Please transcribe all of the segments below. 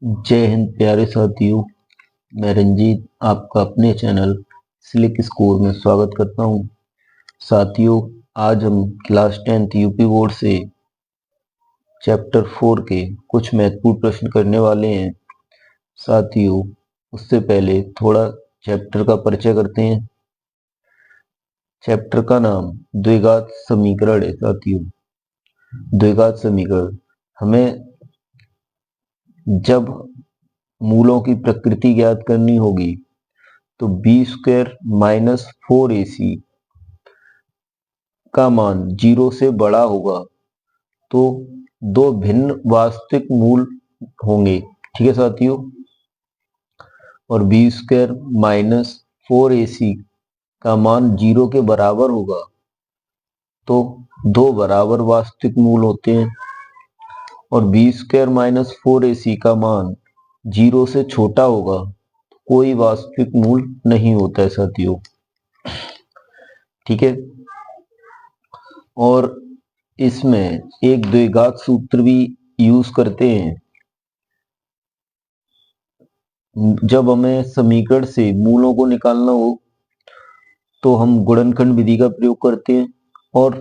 जय हिंद प्यारे साथियों। मैं रंजीत आपका अपने चैनल स्लिक स्कोर में स्वागत करता हूं। साथियों, आज हम क्लास 10th यूपी बोर्ड से चैप्टर 4 के कुछ महत्वपूर्ण प्रश्न करने वाले हैं। साथियों, उससे पहले थोड़ा चैप्टर का परिचय करते हैं। चैप्टर का नाम द्विघात समीकरण है। साथियों, द्विघात समीकरण हमें जब मूलों की प्रकृति ज्ञात करनी होगी तो b² माइनस 4ac का मान 0 से बड़ा होगा तो दो भिन्न वास्तविक मूल होंगे। ठीक है साथियों। और b² माइनस 4ac का मान 0 के बराबर होगा तो दो बराबर वास्तविक मूल होते हैं। और b² माइनस 4ac का मान 0 से छोटा होगा तो कोई वास्तविक मूल नहीं होता है साथियों। ठीक है। और इसमें एक द्विघात सूत्र भी यूज करते हैं। जब हमें समीकरण से मूलों को निकालना हो तो हम गुणनखंड विधि का प्रयोग करते हैं और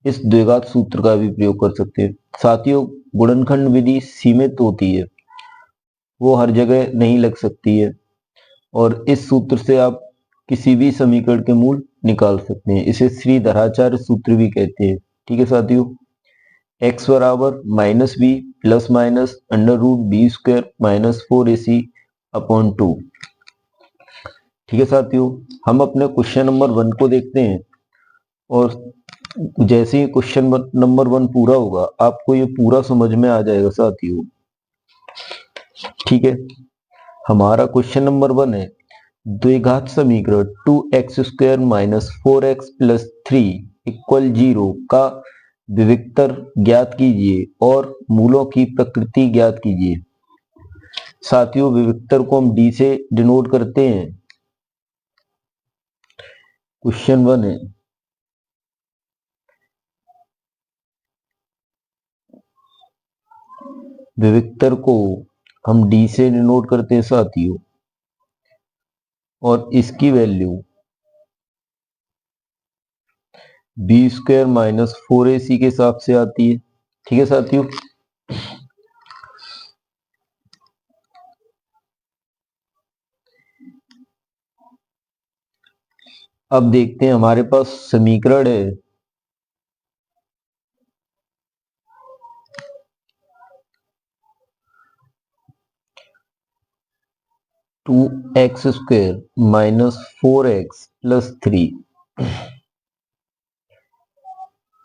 इस द्विघात सूत्र का भी प्रयोग कर सकते हैं। साथियों, गुणनखंड विधि सीमित होती है, वो हर जगह नहीं लग सकती है और इस सूत्र से आप किसी भी समीकरण के मूल निकाल सकते हैं। इसे श्रीधराचार्य सूत्र भी कहते हैं। ठीक है साथियों। x बराबर minus b plus minus under root b² minus 4ac upon 2। ठीक है साथियों। हम अपने क्वेश्चन नंबर 1 को देखते हैं और जैसे ही क्वेश्चन नंबर 1 पूरा होगा आपको ये पूरा समझ में आ जाएगा साथियों। ठीक है। हमारा क्वेश्चन नंबर 1 है द्विघात समीकरण 2x² minus 4x plus 3 equal 0 का विविक्तर ज्ञात कीजिए और मूलों की प्रकृति ज्ञात कीजिए। साथियों, विविक्तर को हम d से डिनोट करते हैं। क्वेश्चन 1 है विविक्तर को हम d से डिनोट करते हैं साथियों और इसकी वैल्यू b² माइनस 4ac के हिसाब से आती है। ठीक है साथियों। अब देखते हैं हमारे पास समीकरण है 2x² माइनस 4x प्लस 3।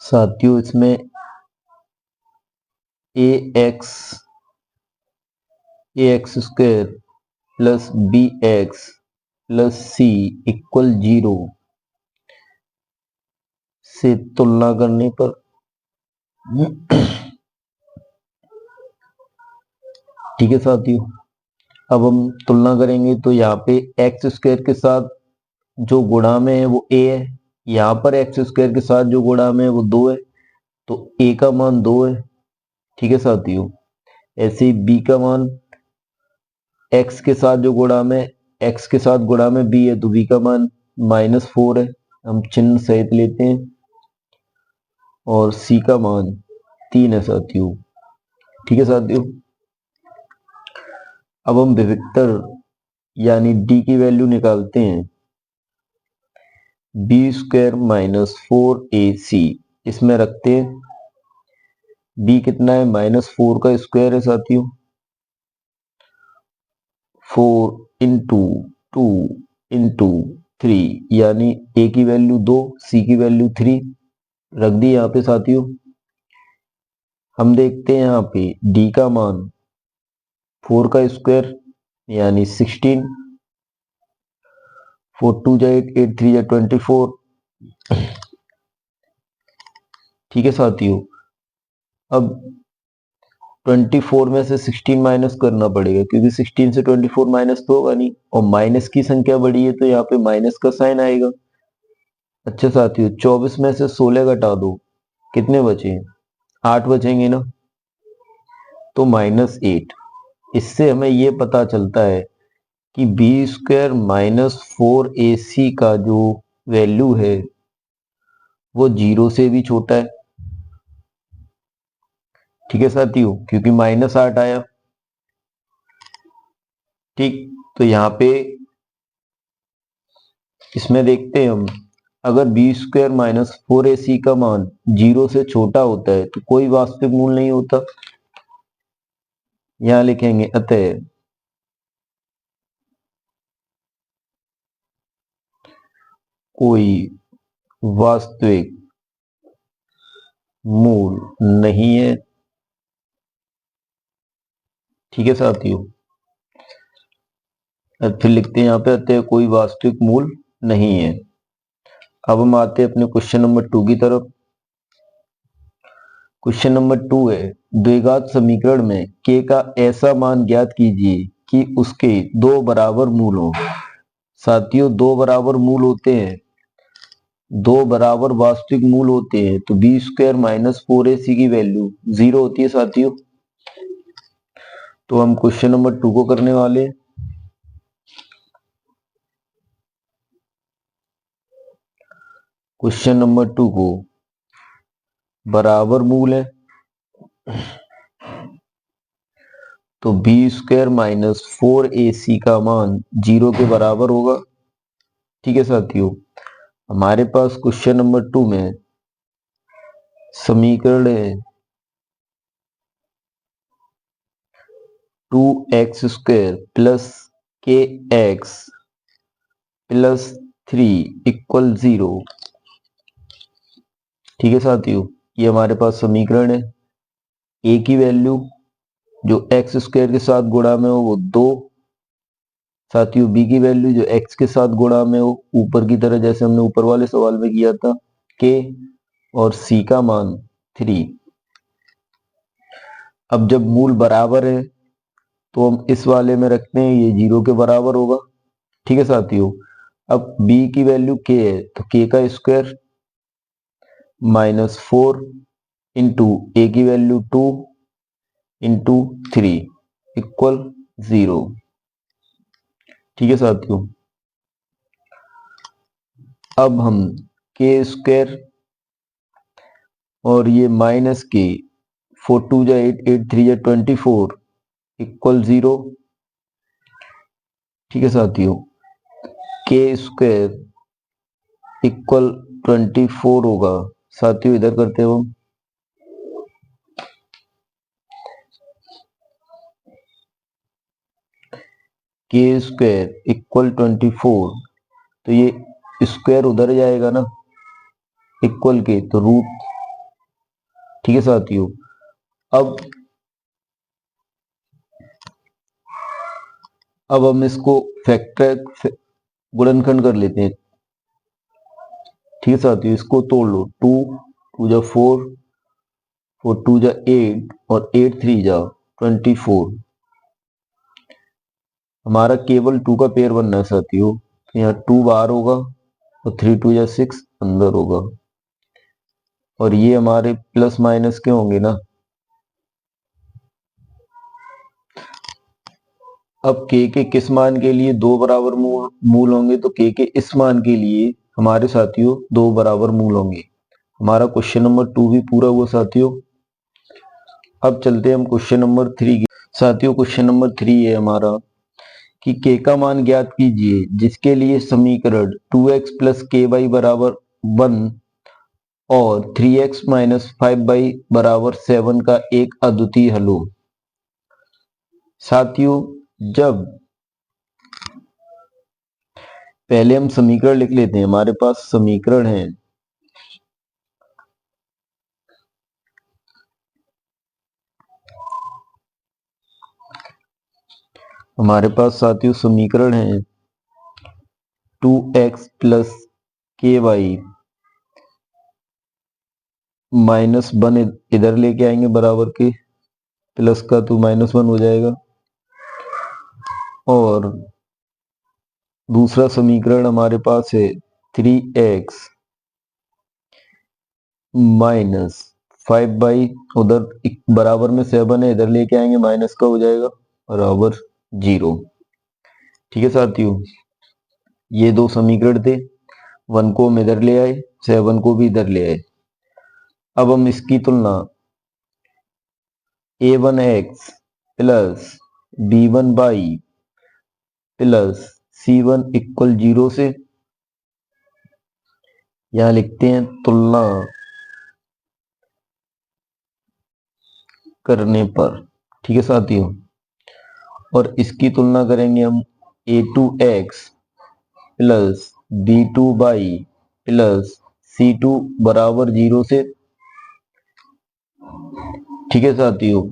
साथियों, इसमें ax² plus bx plus c equal 0 से तुलना करने पर ठीक है साथियों। अब हम तुलना करेंगे तो यहाँ पे x² के साथ जो गुणा में है वो a है, यहाँ पर x² के साथ जो गुणा में है वो 2 है तो a का मान 2 है। ठीक है साथियों। ऐसे ही b का मान x के साथ जो गुणा में x के साथ गुणा में b है तो b का मान -4 है। हम चिन्ह सहित लेते हैं और c का मान 3 है साथियों। ठीक है साथियों। अब हम विविक्तर यानी d की वैल्यू निकालते हैं। b² माइनस 4ac इसमें रखते हैं। b कितना है? -4 का स्क्वायर है साथियों। 4 इंटू 2 इंटू 3 यानी a की वैल्यू 2 c की वैल्यू 3 रख दी यहाँ पे साथियों। हम देखते हैं यहाँ पे d का मान 4 का स्क्वायर यानी 16, 4 2 जा 8, 8 3 जा 24। ठीक है साथियों। अब 24 में से 16 माइनस करना पड़ेगा क्योंकि 16 से 24 माइनस तो होगा नहीं और माइनस की संख्या बड़ी है तो यहाँ पे माइनस का साइन आएगा। अच्छा साथियों, 24 में से 16 घटा दो, कितने बचे? 8 बचेंगे ना, तो -8। इससे हमें ये पता चलता है कि बी स्क्वायर माइनस 4ac का जो वैल्यू है वो 0 से भी छोटा है। ठीक है साथियों, क्योंकि -8 आया। ठीक, तो यहाँ पे इसमें देखते हैं हम, अगर बी स्क्वायर माइनस 4ac का मान 0 से छोटा होता है तो कोई वास्तविक मूल नहीं होता। यहां लिखेंगे अतः कोई वास्तविक मूल नहीं है। ठीक है साथियों, अब फिर लिखते हैं यहाँ पे अतः कोई वास्तविक मूल नहीं है। अब हम आते हैं अपने क्वेश्चन नंबर 2 की तरफ। क्वेश्चन नंबर 2 है, द्विघात समीकरण में k का ऐसा मान ज्ञात कीजिए कि उसके दो बराबर मूल हो। साथियों, दो बराबर मूल होते हैं, दो बराबर वास्तविक मूल होते हैं तो बी स्क्वायर माइनस 4ac की वैल्यू 0 होती है साथियों। तो हम क्वेश्चन नंबर 2 को करने वाले हैं। क्वेश्चन नंबर 2 को बराबर मूल है तो बी स्क्वायर माइनस 4ac का मान 0 के बराबर होगा। ठीक है साथियों, हमारे पास क्वेश्चन नंबर 2 में समीकरण है 2x स्क्वायर प्लस के एक्स प्लस 3 इक्वल 0। ठीक है साथियों, ये हमारे पास समीकरण है। a की वैल्यू जो एक्स स्क्वायर के साथ गुणा में हो वो 2। साथियों, b की वैल्यू जो x के साथ गुणा में हो ऊपर की तरह, जैसे हमने ऊपर वाले सवाल में किया था, k, और c का मान 3। अब जब मूल बराबर है तो हम इस वाले में रखते हैं, ये 0 के बराबर होगा। ठीक है साथियों, अब b की वैल्यू k है तो k का स्क्वायर -4 इंटू ए की वैल्यू 2 इंटू 3 इक्वल 0। ठीक है साथियों, अब हम k स्क्वायर और ये माइनस के 4 2 जा 8 8 3 जा 24 इक्वल 0। ठीक है साथियों, k स्क्वायर इक्वल 24 होगा। साथियों, इधर करते हैं हम k स्क्वायर इक्वल 24, तो ये स्क्वायर उधर जाएगा ना, इक्वल के तो रूट। ठीक है साथियों, अब हम इसको फैक्टर गुणनखंड कर लेते हैं। ठीक है साथियों, इसको तोड़ लो, 2 2 जा 4 4 2 जा 8 और 8 3 जा 24। हमारा केवल 2 का पेयर बनना है साथियों, तो यहाँ 2 बाहर होगा और 3 2 जा 6 अंदर होगा, और ये हमारे प्लस माइनस के होंगे ना। अब k के किस मान के लिए दो बराबर मूल होंगे, तो k के इस मान के लिए हमारे साथियों दो बराबर मूल होंगे। हमारा क्वेश्चन नंबर 2 भी पूरा हुआ साथियों। अब चलते हैं हम क्वेश्चन नंबर 3 की। साथियों, क्वेश्चन नंबर 3 है हमारा कि k का मान ज्ञात कीजिए जिसके लिए समीकरण 2x प्लस के वाई बराबर 1 और 3x माइनस 5y बराबर 7 का एक अद्वितीय हल हो। साथियों, जब पहले हम समीकरण लिख लेते हैं, हमारे पास समीकरण है साथियों समीकरण है 2x प्लस के वाई माइनस 1 इधर लेके आएंगे बराबर के, प्लस का तो -1 हो जाएगा, और दूसरा समीकरण हमारे पास है 3x माइनस 5 बाई, उधर बराबर में 7 है, इधर लेके आएंगे माइनस का हो जाएगा, बराबर 0। ठीक है साथियों, ये दो समीकरण थे। 1 को हम इधर ले आए, 7 को भी इधर ले आए। अब हम इसकी तुलना a1x plus b1y plus c1 equal 0 से, यहां लिखते हैं तुलना करने पर। ठीक है साथियों, और इसकी तुलना करेंगे हम a2x plus b2y plus c2 बराबर 0 से। ठीक है साथियों,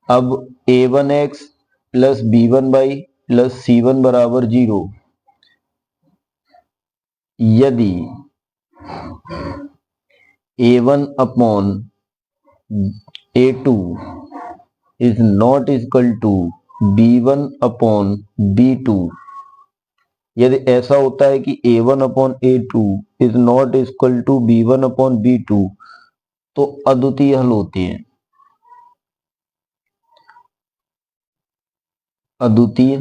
अब a1x plus b1y plus c1 बराबर 0, यदि a1 upon a2 is not equal to b1 upon b2, यदि ऐसा होता है कि a1 upon a2 is not equal to b1 upon b2, तो अद्वितीय हल होते हैं। अद्वितीय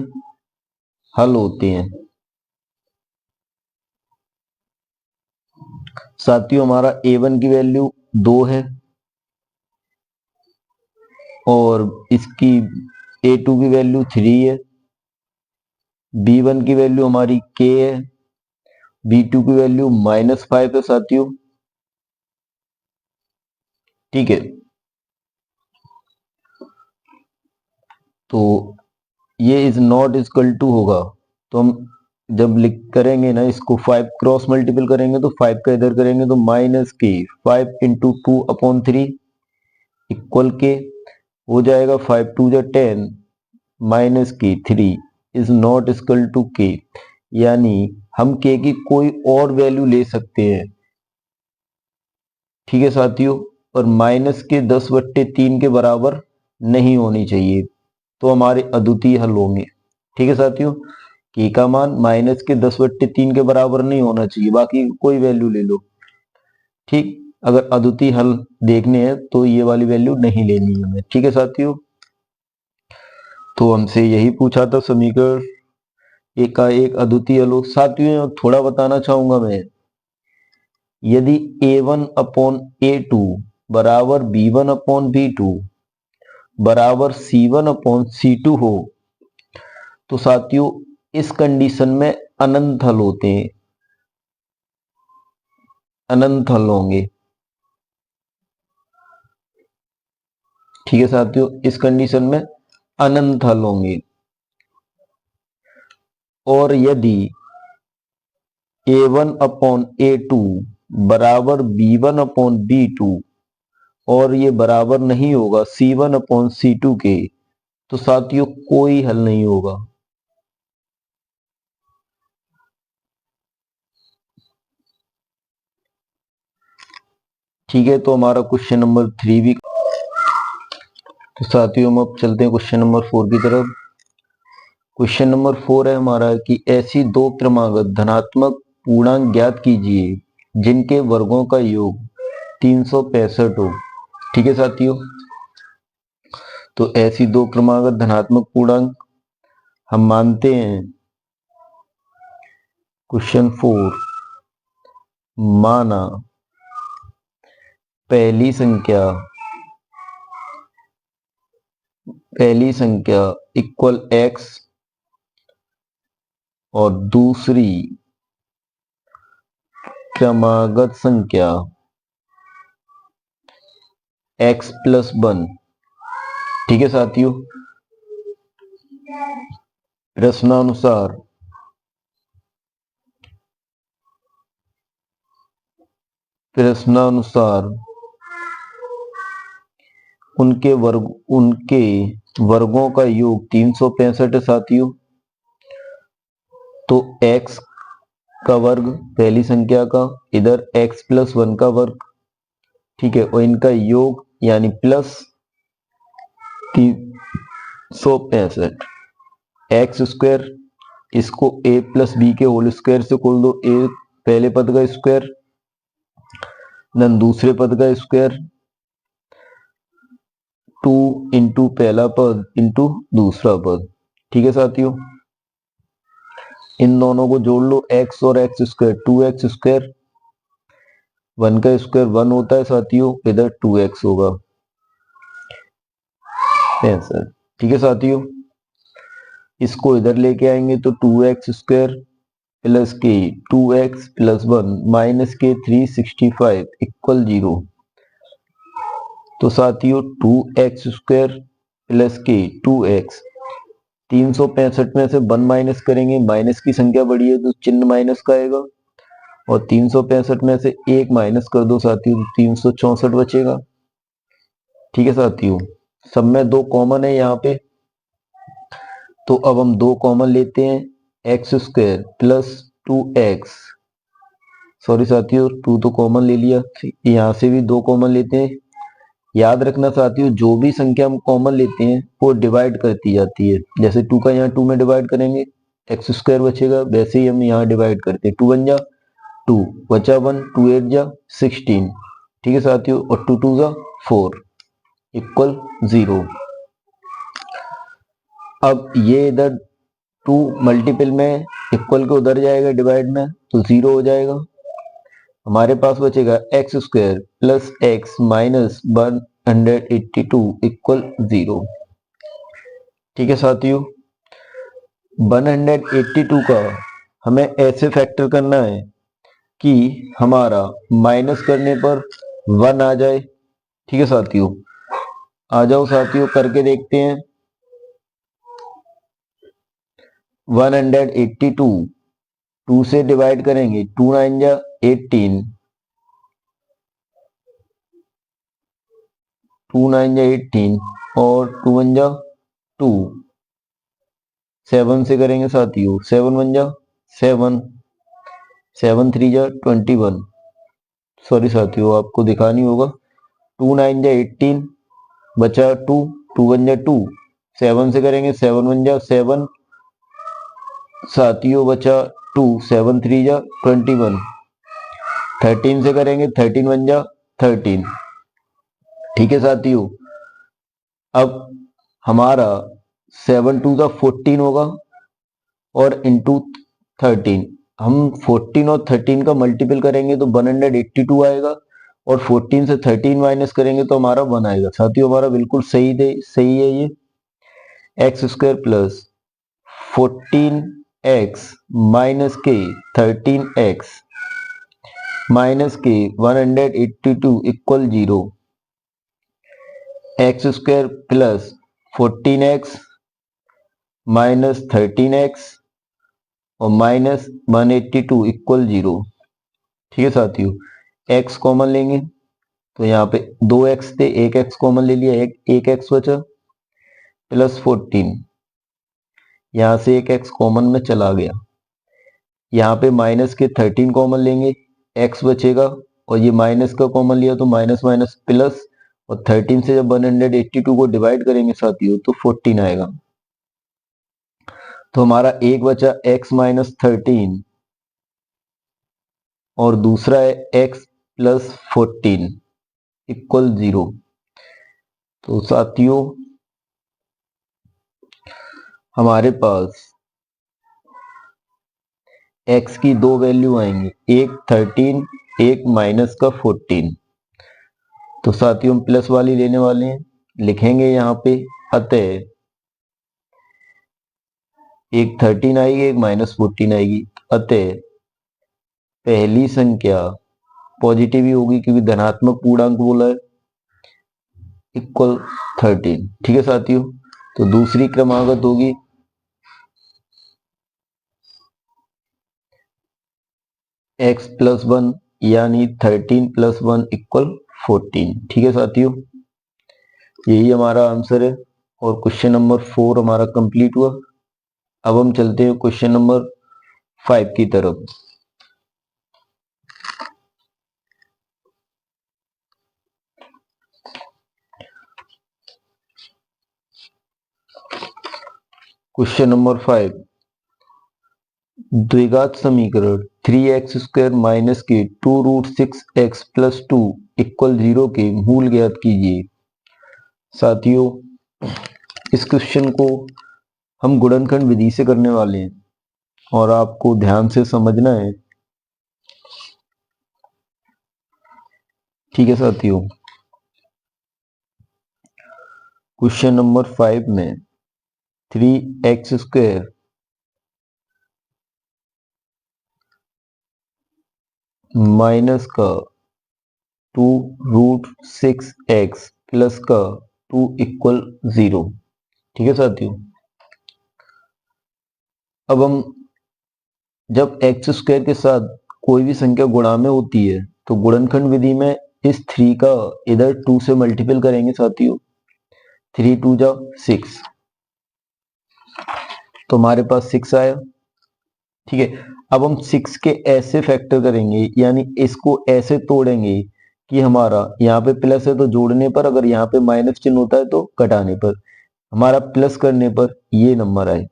हल होते हैं। साथियों, हमारा a1 की वैल्यू 2 है और इसकी a2 की वैल्यू 3 है, b1 की वैल्यू हमारी k है, b2 की वैल्यू -5 है साथियों। ठीक है, तो ये इज नॉट इक्वल टू होगा, तो हम जब लिख करेंगे ना इसको 5 क्रॉस मल्टीपल करेंगे तो 5 का इधर करेंगे तो -k 5 इंटू 2/3 इक्वल के हो जाएगा 5 2 जा 10 -k 3 is not equal to k, यानी हम k की कोई और वैल्यू ले सकते हैं। ठीक है साथियों, और माइनस के 10/3 के बराबर नहीं होनी चाहिए, तो हमारे अद्वितीय हल होंगे। ठीक है साथियों, k का मान माइनस के 10/3 के बराबर नहीं होना चाहिए, बाकी कोई वैल्यू ले लो। ठीक, अगर अद्वितीय हल देखने हैं तो ये वाली वैल्यू नहीं लेनी है हमें। ठीक है साथियों, तो हमसे यही पूछा था समीकरण एक का एक अद्वितीय हल हो। साथियों, थोड़ा बताना चाहूंगा मैं, यदि a1 अपॉन a2 बराबर b1 अपॉन b2 बराबर c1 अपॉन c2 हो, तो साथियों इस कंडीशन में अनंत हल होते हैं, अनंत हल होंगे। ठीक है साथियों, इस कंडीशन में अनंत हल होंगे। और यदि a1 अपॉन a2 बराबर b1 अपॉन b2 और ये बराबर नहीं होगा c1 अपॉन c2 के, तो साथियों कोई हल नहीं होगा। ठीक है, तो हमारा क्वेश्चन नंबर 3 भी। तो साथियों हम अब चलते हैं क्वेश्चन नंबर 4 की तरफ। क्वेश्चन नंबर 4 है हमारा कि ऐसी दो क्रमागत धनात्मक पूर्णांक ज्ञात कीजिए जिनके वर्गों का योग 365 हो। ठीक है साथियों, तो ऐसी दो क्रमागत धनात्मक पूर्णांक हम मानते हैं। क्वेश्चन 4, माना पहली संख्या इक्वल x और दूसरी क्रमागत संख्या x प्लस 1। ठीक है साथियों, प्रश्नानुसार उनके वर्गों का योग 365 है साथियों। तो x का वर्ग पहली संख्या का, इधर x प्लस 1 का वर्ग। ठीक है, और इनका योग यानी प्लस 365 एक्स स्क्वायर, इसको a प्लस बी के होल स्क्वायर से खोल दो, a पहले पद का स्क्वायर देन दूसरे पद का स्क्वायर 2 इंटू पहला पद इंटू दूसरा पद। ठीक है साथियों, इन दोनों को जोड़ लो, x और एक्स स्क्वायर 2x स्क्वायर, 1 का स्क्वायर 1 होता है साथियों, इधर 2x होगा आंसर। ठीक है साथियों, इसको इधर लेके आएंगे तो 2x स्क्वायर प्लस के 2x प्लस 1 माइनस के 365 इक्वल 0। तो साथियों 2x स्क्वायर प्लस के 2x, 365 में से 1 माइनस करेंगे, माइनस की संख्या बड़ी है तो चिन्ह माइनस का आएगा, और 365 में से 1 माइनस कर दो साथियों तो 364 बचेगा। ठीक है साथियों, सब में 2 कॉमन है यहाँ पे, तो अब हम 2 कॉमन लेते हैं, x square plus 2x, sorry साथियों 2 तो कॉमन ले लिया, यहाँ से भी 2 कॉमन लेते हैं। याद रखना साथियों, जो भी संख्या हम कॉमन लेते हैं वो डिवाइड करती जाती है, जैसे 2 का यहाँ 2 में डिवाइड करेंगे एक्स स्क्वायर बचेगा, वैसे ही हम यहाँ डिवाइड करते हैं, 2 1 जा 2 बचा 1, 2 8 जा 16। ठीक है साथियों, और 2 2 जा 4 इक्वल 0। अब ये इधर 2 मल्टीपल में इक्वल के उधर जाएगा डिवाइड में तो 0 हो जाएगा, हमारे पास बचेगा x square plus x minus 182 equal 0। ठीक है साथियों, 182 का हमें ऐसे फैक्टर करना है कि हमारा माइनस करने पर 1 आ जाए। ठीक है साथियों, आ जाओ साथियों करके देखते हैं। 182 2 से डिवाइड करेंगे, 2 9 जा 18, 2 9 जा 18 और 2 1 जा 2, 7 से करेंगे साथियों, 7 1 जा 7, 7 3 जा 21, सॉरी साथियों आपको दिखानी होगा, 2 9 जा 18 बचा 2, 2 1 जा 2, 7 से करेंगे 7 1 जा 7 साथियों बचा 2, 7 3 जा 21, 13 से करेंगे 13 1 जा 13। ठीक है साथियों, अब हमारा 7 2 जा 14 होगा और इंटू 13, हम 14 और 13 का मल्टीपल करेंगे तो 182 आएगा, और 14 से 13 माइनस करेंगे तो हमारा 1 आएगा। साथियों हमारा बिल्कुल सही है ये, x square plus 14x minus के 13x माइनस के 182 equal 0, x square plus 14x minus 13x और माइनस 182 इक्वल 0। ठीक है साथियों, x कॉमन लेंगे तो यहाँ पे 2x थे, एक x कॉमन ले लिया, एक x बचा प्लस 14, यहाँ से एक x कॉमन में चला गया, यहाँ पे माइनस के 13 कॉमन लेंगे, x बचेगा, और ये माइनस का कॉमन लिया तो माइनस माइनस प्लस, और 13 से जब 182 को डिवाइड करेंगे साथियों तो 14 आएगा, तो हमारा एक बचा x माइनस 13 और दूसरा है x प्लस 14 इक्वल 0। तो साथियों हमारे पास x की 2 वैल्यू आएंगी, एक 13 एक माइनस का 14। तो साथियों हम प्लस वाली लेने वाले हैं, लिखेंगे यहाँ पे, अतः एक 13 आएगी एक माइनस 14 आएगी, अतः पहली संख्या पॉजिटिव ही होगी क्योंकि धनात्मक पूर्णांक बोला है, इक्वल 13। ठीक है साथियों, तो दूसरी क्रमागत होगी x प्लस 1 यानी 13 प्लस 1 इक्वल 14। ठीक है साथियों, यही हमारा आंसर है, और क्वेश्चन नंबर 4 हमारा कंप्लीट हुआ। अब हम चलते हैं क्वेश्चन नंबर 5 की तरफ। क्वेश्चन नंबर 5, द्विघात समीकरण 3x स्क्वायर माइनस के 2√6x प्लस 2 इक्वल 0 के मूल ज्ञात कीजिए। साथियों, इस क्वेश्चन को हम गुणनखंड विधि से करने वाले हैं और आपको ध्यान से समझना है। ठीक है साथियों, क्वेश्चन नंबर 5 में 3x² माइनस का 2√6x प्लस का 2 इक्वल 0। ठीक है साथियों, अब हम जब x² के साथ कोई भी संख्या गुणा में होती है तो गुणनखंड विधि में इस 3 का इधर 2 से मल्टीपल करेंगे साथियों। 3 2 जा 6, तो हमारे पास 6 आया। ठीक है, अब हम 6 के ऐसे फैक्टर करेंगे, यानी इसको ऐसे तोड़ेंगे कि हमारा यहाँ पे प्लस है तो जोड़ने पर, अगर यहाँ पे माइनस चिन्ह होता है तो घटाने पर, हमारा प्लस करने पर ये नंबर आए।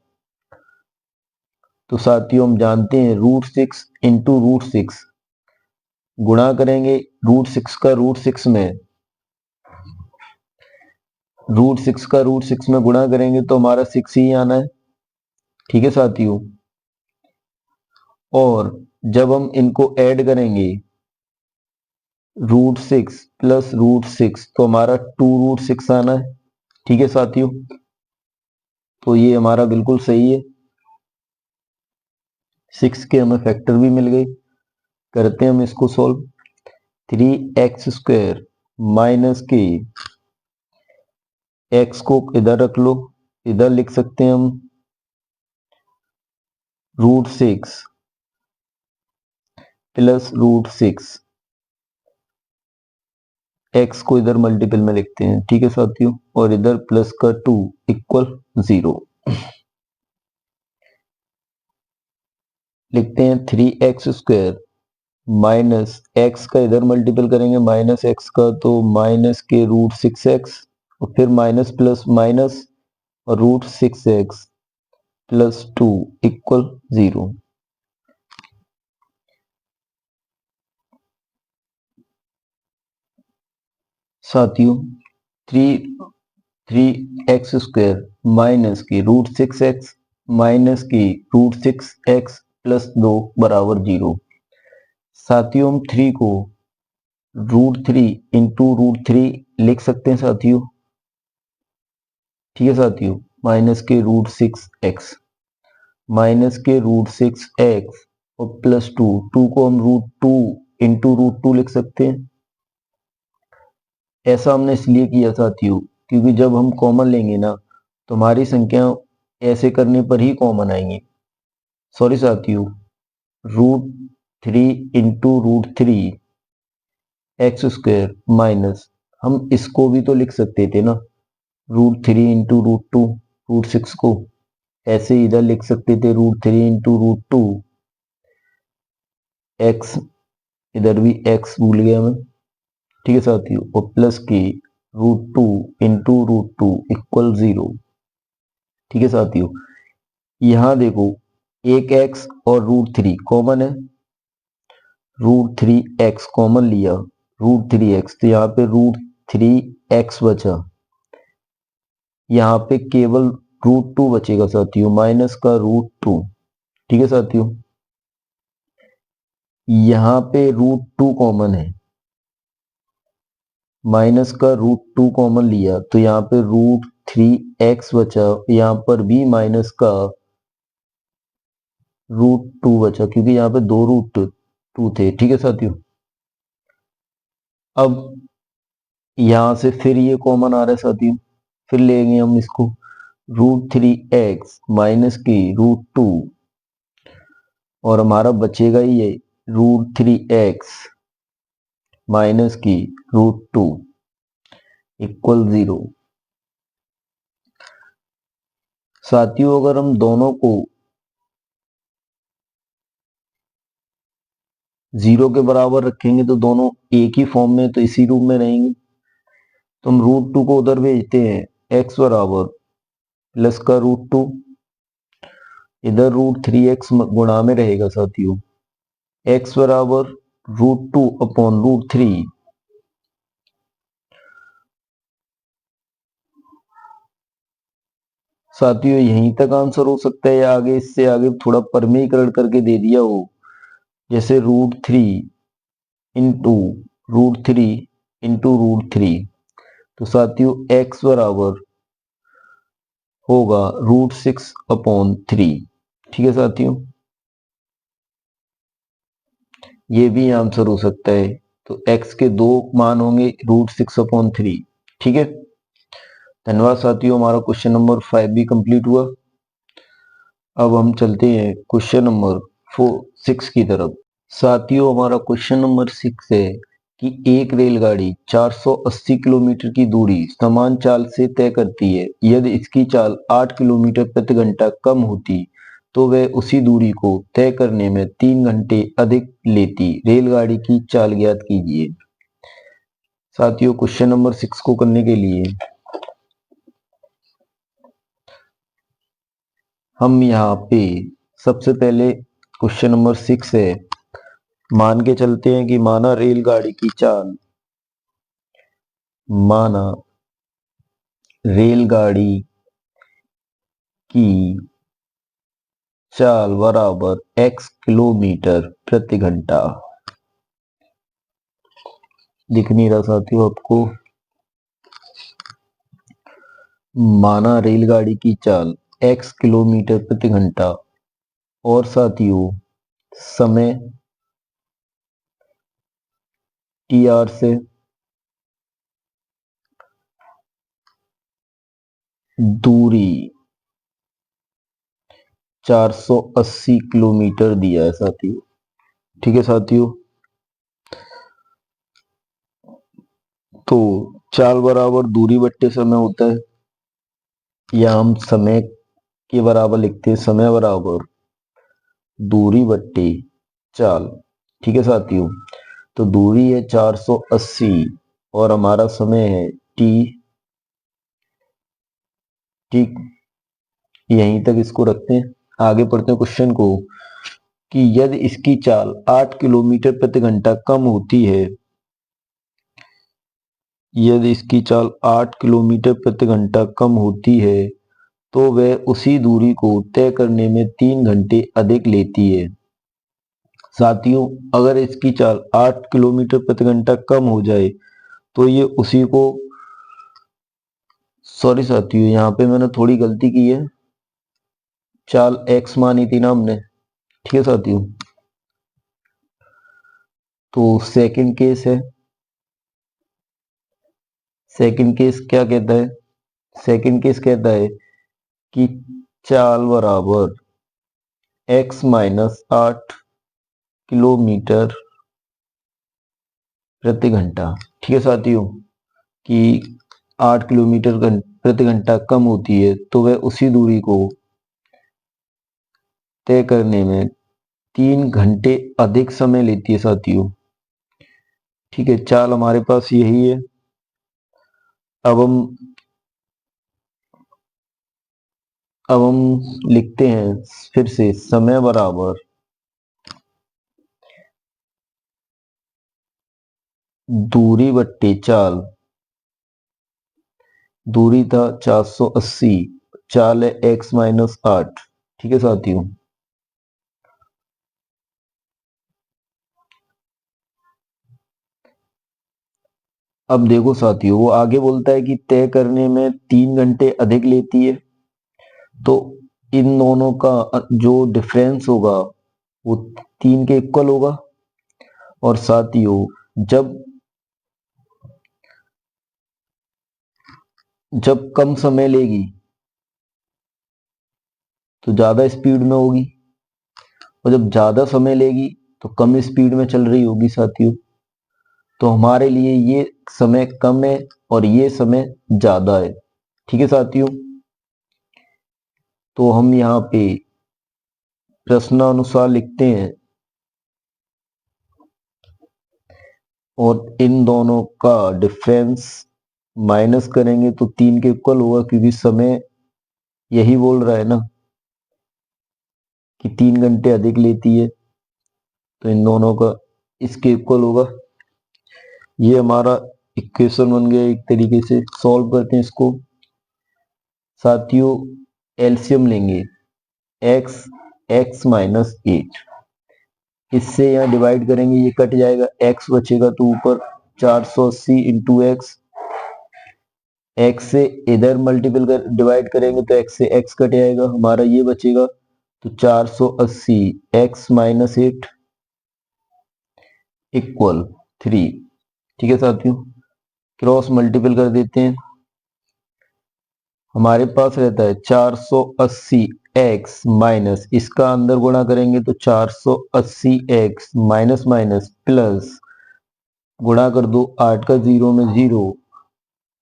तो साथियों हम जानते हैं √6 इंटू √6 गुणा करेंगे √6 का √6 में, √6 का √6 में गुणा करेंगे तो हमारा 6 ही आना है। ठीक है साथियों, और जब हम इनको ऐड करेंगे √6 प्लस √6 तो हमारा 2√6 आना है। ठीक है साथियों, तो ये हमारा बिल्कुल सही है। 6 के हमें फैक्टर भी मिल गए। करते हैं हम इसको सॉल्व। 3x² माइनस के, x को इधर रख लो, इधर लिख सकते हैं हम √6 प्लस √6, x को इधर मल्टीपल में लिखते हैं। ठीक है साथियों, और इधर प्लस का 2 इक्वल 0 लिखते हैं। 3x² माइनस x का इधर मल्टीपल करेंगे माइनस x का, तो माइनस के √6x और फिर माइनस प्लस माइनस और √6x प्लस 2 इक्वल 0। साथियों 3x² माइनस की √6x माइनस की √6x प्लस 2 बराबर 0। साथियों हम 3 को √3 इंटू √3 लिख सकते हैं साथियों। ठीक है साथियों, माइनस के √6x माइनस के √6x और प्लस 2, 2 को हम √2 इंटू √2 लिख सकते हैं। ऐसा हमने इसलिए किया साथियों क्योंकि जब हम कॉमन लेंगे ना तो हमारी संख्या ऐसे करने पर ही कॉमन आएंगे। सॉरी साथियों, √3 इंटू √3 x² माइनस, हम इसको भी तो लिख सकते थे ना, √3 इंटू √2 √6 को ऐसे इधर लिख सकते थे √3 इंटू √2 x, इधर भी x भूल गया मैं। ठीक है साथियों, और प्लस की √2 इंटू √2 इक्वल 0। ठीक है साथियों, यहां देखो एक x और √3 कॉमन है, √3x कॉमन लिया, √3x तो यहाँ पे √3x बचा, यहाँ पे केवल √2 बचेगा साथियों, माइनस का √2। ठीक है साथियों, यहाँ पे √2 कॉमन है, माइनस का √2 कॉमन लिया तो यहाँ पे √3x बचा, यहाँ पर भी माइनस का √2 बचा क्योंकि यहाँ पे 2 √2 थे। ठीक है साथियों, अब यहां से फिर ये कॉमन आ रहा है साथियों, फिर लेंगे हम इसको √3x माइनस की √2 और हमारा बचेगा ही ये √3x माइनस की √2 इक्वल 0। साथियों अगर हम दोनों को 0 के बराबर रखेंगे तो दोनों एक ही फॉर्म में, तो इसी रूप में रहेंगे। तो हम √2 को उधर भेजते हैं, x बराबर प्लस का √2, इधर √3x गुणा में रहेगा साथियों, x बराबर √2 अपॉन √3 साथियों यहीं तक आंसर हो सकता है या आगे इससे आगे थोड़ा परमीकरण करके दे दिया हो, जैसे √3 तो साथियों x बराबर होगा √6/3। ठीक है साथियों, ये भी आंसर हो सकता है। तो x के दो मान होंगे √6/3। ठीक है, धन्यवाद साथियों, हमारा क्वेश्चन नंबर 5 भी कंप्लीट हुआ। अब हम चलते हैं क्वेश्चन नंबर 6 की तरफ। साथियों हमारा क्वेश्चन नंबर 6 है कि एक रेलगाड़ी 480 किलोमीटर की दूरी समान चाल से तय करती है। यदि इसकी चाल 8 किलोमीटर प्रति घंटा कम होती तो वह उसी दूरी को तय करने में 3 घंटे अधिक लेती। रेलगाड़ी की चाल ज्ञात कीजिए। साथियों क्वेश्चन नंबर 6 को करने के लिए हम यहाँ पे सबसे पहले क्वेश्चन नंबर 6 है, मान के चलते हैं कि माना रेलगाड़ी की चाल बराबर x किलोमीटर प्रति घंटा। दिख नहीं रहा साथियों आपको? माना रेलगाड़ी की चाल x किलोमीटर प्रति घंटा और साथियों समय tr से दूरी 480 किलोमीटर दिया है साथियों। ठीक है साथियों, तो चाल बराबर दूरी बट्टे समय होता है, या हम समय के बराबर लिखते हैं समय बराबर दूरी बट्टे चाल। ठीक है साथियों, तो दूरी है 480 और हमारा समय है t। ठीक, यहीं तक इसको रखते हैं, आगे पढ़ते हैं क्वेश्चन को कि यदि इसकी चाल 8 किलोमीटर प्रति घंटा कम होती है, यदि इसकी चाल 8 किलोमीटर प्रति घंटा कम होती है तो वह उसी दूरी को तय करने में 3 घंटे अधिक लेती है। साथियों अगर इसकी चाल 8 किलोमीटर प्रति घंटा कम हो जाए तो ये उसी को, सॉरी साथियों यहाँ पे मैंने थोड़ी गलती की है, चाल x मानी थी ना हमने। ठीक है साथियों, तो सेकंड केस है, सेकंड केस क्या कहता है? सेकंड केस कहता है कि चाल बराबर x माइनस 8 किलोमीटर प्रति घंटा। ठीक है साथियों, कि 8 किलोमीटर प्रति घंटा कम होती है तो वह उसी दूरी को तय करने में 3 घंटे अधिक समय लेती है साथियों। ठीक है, चाल हमारे पास यही है। अब हम लिखते हैं फिर से समय बराबर दूरी बट्टे चाल। दूरी था 480, चाल है x माइनस 8। ठीक है साथियों, अब देखो साथियों वो आगे बोलता है कि तय करने में 3 घंटे अधिक लेती है, तो इन दोनों का जो डिफरेंस होगा वो 3 के इक्वल होगा। और साथियों जब जब कम समय लेगी तो ज्यादा स्पीड में होगी, और जब ज्यादा समय लेगी तो कम स्पीड में चल रही होगी साथियों। तो हमारे लिए ये समय कम है और ये समय ज्यादा है। ठीक है साथियों, तो हम यहाँ पे प्रश्नानुसार लिखते हैं और इन दोनों का डिफरेंस माइनस करेंगे तो 3 के इक्वल होगा, क्योंकि समय यही बोल रहा है ना कि 3 घंटे अधिक लेती है, तो इन दोनों का इसके इक्वल होगा। ये हमारा इक्वेशन बन गया। एक तरीके से सॉल्व करते हैं इसको साथियों। एलसीएम लेंगे एक्स एक्स माइनस 8, इससे यहाँ डिवाइड करेंगे, ये कट जाएगा, एक्स बचेगा तो ऊपर 480 इंटू एक्स, एक्स से इधर मल्टीपल कर डिवाइड करेंगे तो एक्स से एक्स कट जाएगा, हमारा ये बचेगा तो 480 एक्स माइनस 8 इक्वल 3। ठीक है साथियों, क्रॉस मल्टीपल कर देते हैं, हमारे पास रहता है 480 एक्स माइनस, इसका अंदर गुणा करेंगे तो 480 एक्स माइनस माइनस प्लस, गुणा कर दो 8 का 0 में 0,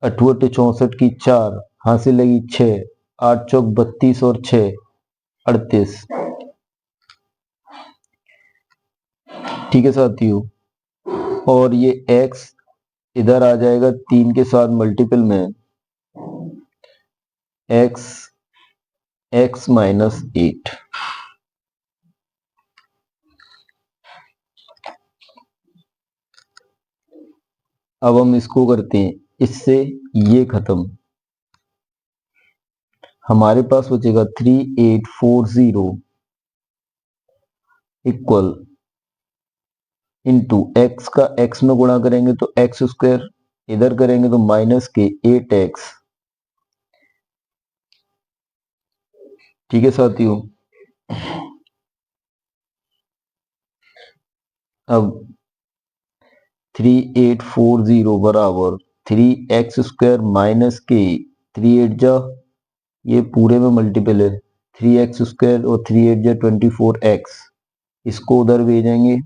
8 64 की 4, हासिल लगी 6, 8 चौक 32 और 6 38। ठीक है साथियों, और ये x इधर आ जाएगा 3 के साथ मल्टीपल में, x x माइनस 8। अब हम इसको करते हैं, इससे ये खत्म, हमारे पास बचेगा 3840 इक्वल इंटू एक्स का एक्स में गुणा करेंगे तो एक्स स्क्वायर, इधर करेंगे तो माइनस के 8x। ठीक है साथियों, अब 3840 बराबर 3x स्क्वायर माइनस के 3 8 जा, ये पूरे में मल्टीपल है, 3x स्क्वायर और 3 8 जा 24x, इसको उधर भेजेंगे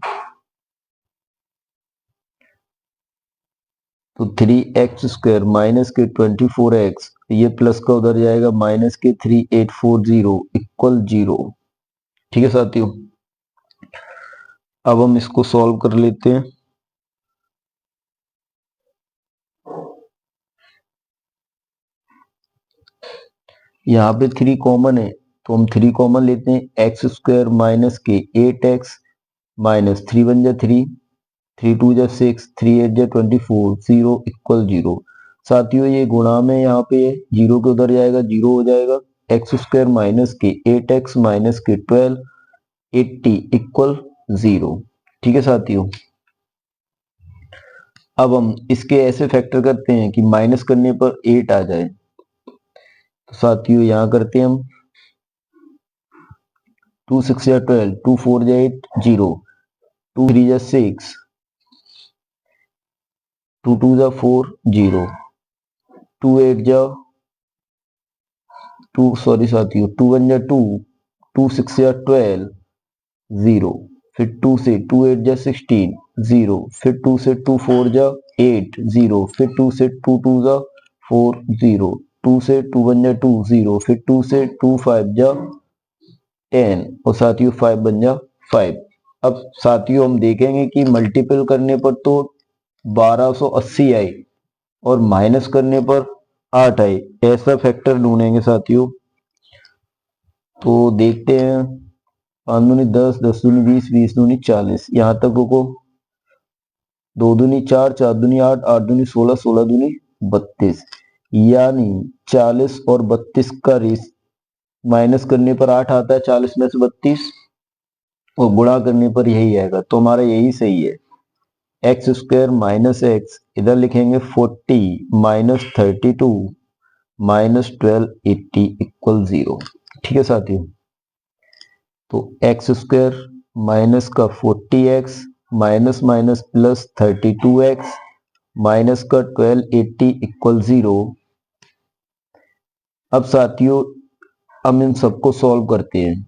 तो 3x स्क्वायर माइनस के 24x, ये प्लस का उधर जाएगा माइनस के 3840 इक्वल 0। ठीक है साथियों, अब हम इसको सॉल्व कर लेते हैं। यहाँ पे 3 कॉमन है तो हम 3 कॉमन लेते हैं, एक्स स्क्वायर माइनस के 8x माइनस 3 1 जा 3, 3 2 जा 6, 3 8 जा 24, 0 इक्वल 0। साथियों ये गुणा में यहाँ पे 0 के उधर जाएगा, 0 हो जाएगा, एक्स स्क्वायर माइनस के 8x माइनस के 12 80 इक्वल 0। ठीक है साथियों, अब हम इसके ऐसे फैक्टर करते हैं कि माइनस करने पर 8 आ जाए, तो साथियों यहां करते हैं हम 2 6 या 12, 2 4 या 8 0, 2 3 या 6, 2 2 या 4 0, 2 8 या 2 सॉरी साथियों 2 1 या 2, 2 6 या 12 0, फिर 2 से 2 8 या 16 0, फिर 2 से 2 4 या 8 0, फिर 2 से 2 2 या 4 0, 2 से 2 1 या 2 0, फिर 2 से 2 5 या 10 और साथियों 5 बन जा 5। अब साथियों हम देखेंगे कि मल्टीपल करने पर तो 1280 आई और माइनस करने पर 8 आई, ऐसा फैक्टर ढूंढेंगे साथियों। तो देखते हैं, 5 दूनी 10, 10 दूनी 20, 20 दूनी 40, यहां तक रुको, 2 दूनी 4, 4 दूनी 8, 8 दूनी 16, 16 दूनी 32, यानी 40 और 32 का रेस माइनस करने पर 8 आता है, 40 में से 32 और गुणा करने पर यही आएगा, तो हमारा यही सही है। एक्स स्क्वायर माइनस एक्स, इधर लिखेंगे 40 माइनस 32 माइनस 12 80 इक्वल 0। ठीक है साथियों, तो एक्स स्क्वायर माइनस का 40x minus minus plus 32x minus का 1280 इक्वल 0। अब साथियों हम इन सबको सॉल्व करते हैं,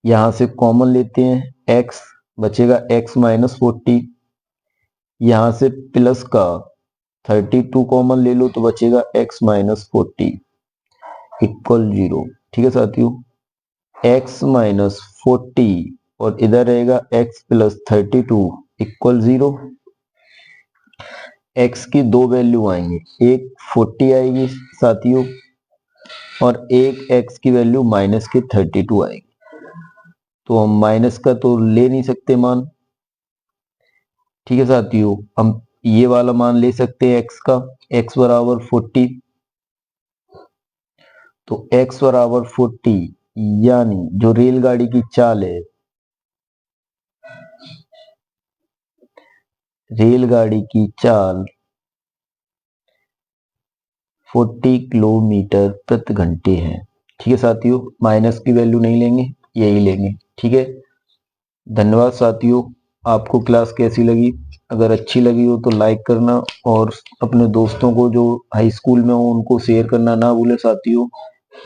यहां से कॉमन लेते हैं, x बचेगा x माइनस 40, यहां से प्लस का 32 कॉमन ले लो तो बचेगा x माइनस 40 इक्वल 0। ठीक है साथियों, x माइनस 40 और इधर रहेगा x प्लस 32 इक्वल 0। x की दो वैल्यू आएंगे, एक 40 आएगी साथियों और एक x की वैल्यू माइनस के 32 आएगी, तो हम माइनस का तो ले नहीं सकते मान। ठीक है साथियों, हम ये वाला मान ले सकते हैं x का, x बराबर 40, तो x बराबर 40, यानी जो रेलगाड़ी की चाल है, रेलगाड़ी की चाल 40 किलोमीटर प्रति घंटे है। ठीक है साथियों, माइनस की वैल्यू नहीं लेंगे, यही लेंगे। ठीक है, धन्यवाद साथियों। आपको क्लास कैसी लगी? अगर अच्छी लगी हो तो लाइक करना और अपने दोस्तों को जो हाई स्कूल में हो उनको शेयर करना ना भूले साथियों।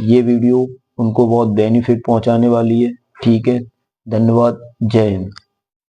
ये वीडियो उनको बहुत बेनिफिट पहुंचाने वाली है। ठीक है, धन्यवाद, जय हिंद।